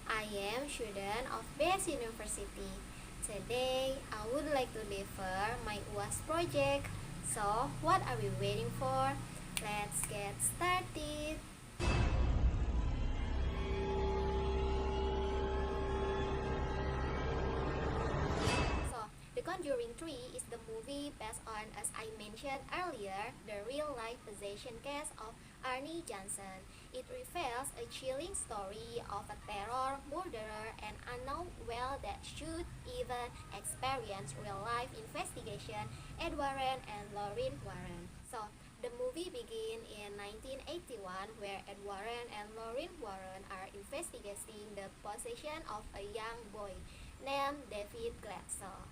I am student of Base University. Today, I would like to deliver my UAS project. So, what are we waiting for? Let's get started. So, The Conjuring 3 is the movie based on, as I mentioned earlier, the real-life possession case of Arnie Johnson. It reveals a chilling story of a terror, murderer, and unknown well that should even experience real-life investigation Ed Warren and Lorraine Warren. So, the movie begins in 1981 where Ed Warren and Lorraine Warren are investigating the possession of a young boy named David Glatzel.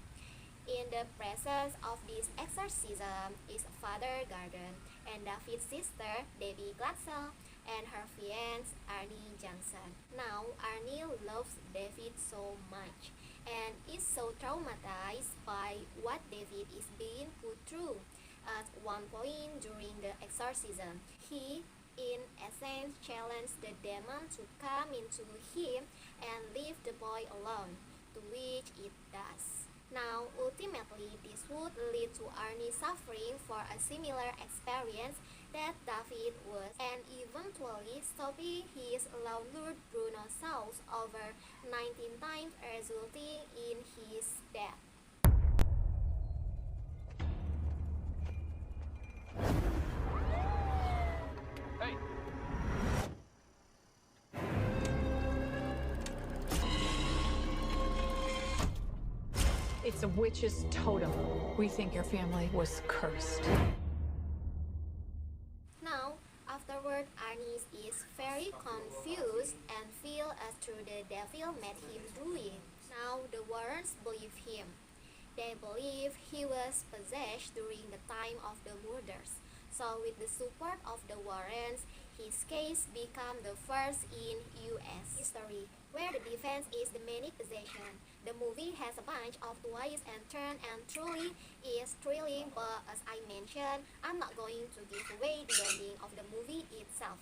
In the presence of this exorcism is Father Garden and David's sister Debbie Glatzel and her fiancé Arnie Johnson. Now Arnie loves David so much and is so traumatized by what David is being put through. At one point during the exorcism, he in essence challenged the demon to come into him and leave the boy alone, to which it does. Now, ultimately, this would lead to Arnie suffering for a similar experience that David was, and eventually stopping his landlord Bruno's house over 19 times, resulting in his death. Hey! It's a witch's totem. We think your family was cursed. Now, afterward, Arnie is very confused and feels as though the devil made him do it. Now, the Warrens believe him. They believe he was possessed during the time of the murders. So, with the support of the Warrens, his case became the first in U.S. history, where the defense is the manic possession. The movie has a bunch of twists and turns and truly is thrilling, but as I mentioned, I'm not going to give away the ending of the movie itself.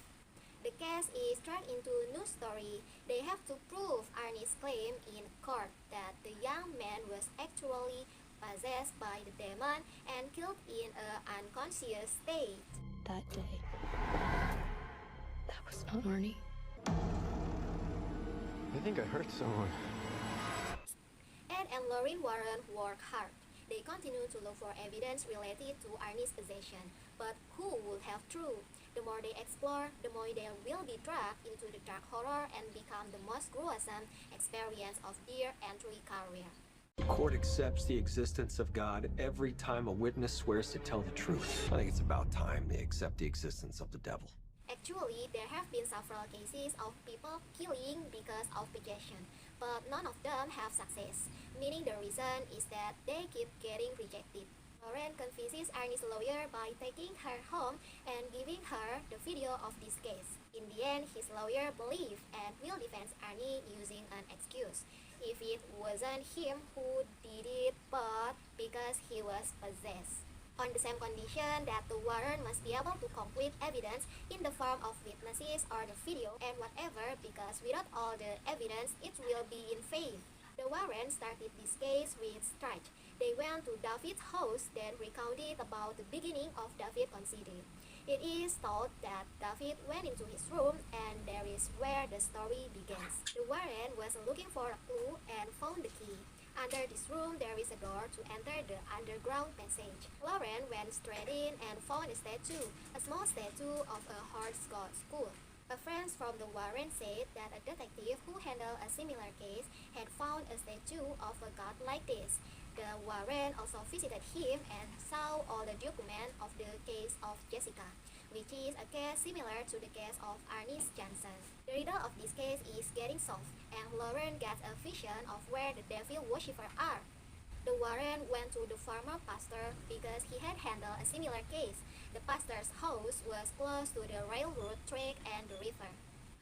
The case is turned into a news story. They have to prove Arnie's claim in court that the young man was actually possessed by the demon and killed in an unconscious state. That day, that was not Arnie. I think I hurt someone. Ed and Lorraine Warren work hard. They continue to look for evidence related to Arnie's possession. But who will have truth? The more they explore, the more they will be dragged into the dark horror and become the most gruesome experience of their entry career. The court accepts the existence of God every time a witness swears to tell the truth. I think it's about time they accept the existence of the devil. Actually, there have been several cases of people killing because of possession, but none of them have success, meaning the reason is that they keep getting rejected. Lauren convinces Arnie's lawyer by taking her home and giving her the video of this case. In the end, his lawyer believes and will defend Arnie using an excuse. If it wasn't him who did it, but because he was possessed. On the same condition that the Warren must be able to complete evidence in the form of witnesses or the video and whatever, because without all the evidence, it will be in vain. The Warrens started this case with strike. They went to David's house, then recounted about the beginning of David's conceiving. It is thought that David went into his room, and there is where the story begins. The Warren was looking for a clue and found the key. Under this room, there is a door to enter the underground passage. Lauren went straight in and found a statue, a small statue of a horse god skull. A friend from the Warren said that a detective who handled a similar case had found a statue of a god like this. The Warren also visited him and saw all the documents of the case of Jessica, which is a case similar to the case of Arnie Johnson. The riddle of this case is getting solved, and Lauren gets a vision of where the devil worshippers are. The Warren went to the former pastor because he had handled a similar case. The pastor's house was close to the railroad track and the river.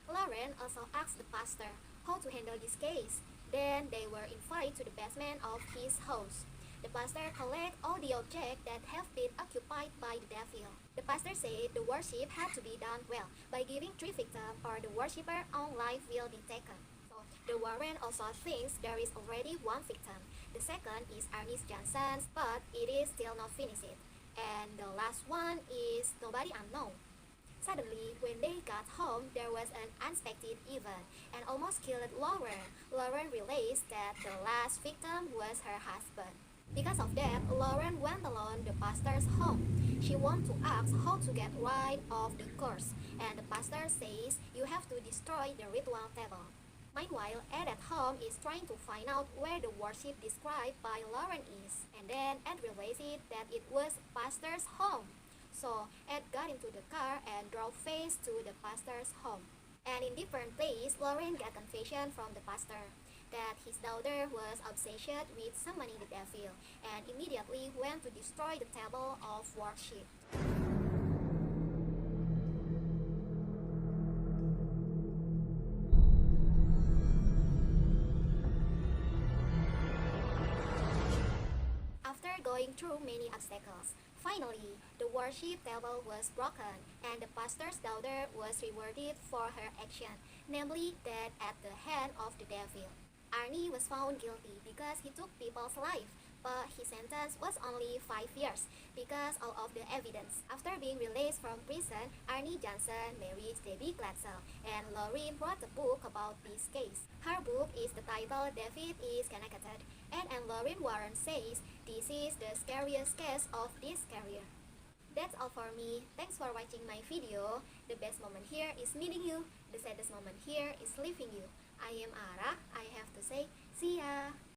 Lauren also asked the pastor how to handle this case. Then they were invited to the basement of his house. The pastor collected all the objects that have been occupied by the devil. The pastor said the worship had to be done well by giving 3 victims or the worshipper's own life will be taken. So The Warren also thinks there is already one victim. The second is Ernest Johnson's, but it is still not finished. And the last one is nobody unknown. Suddenly, when they got home, there was an unexpected event and almost killed Lauren. Lauren realized that the last victim was her husband. Because of that, Lauren went alone to the pastor's home. She wanted to ask how to get rid of the curse, and the pastor says you have to destroy the ritual table. Meanwhile, Ed at home is trying to find out where the worship described by Lauren is, and then Ed realizes that it was pastor's home. So Ed got into the car and drove face to the pastor's home. And in different place, Lauren got confession from the pastor that his daughter was obsessed with summoning the devil and immediately went to destroy the table of worship. After going through many obstacles, finally, the worship table was broken and the pastor's daughter was rewarded for her action, namely death at the hand of the devil. Arnie was found guilty because he took people's life, but his sentence was only 5 years because of the evidence. After being released from prison, Arnie Johnson married Debbie Glatzel, and Lauren wrote a book about this case. Her book is the title David is Connected, and Lauren Warren says this is the scariest case of this career. That's all for me. Thanks for watching my video. The best moment here is meeting you. The saddest moment here is leaving you. I am Ara. I have to say, see ya!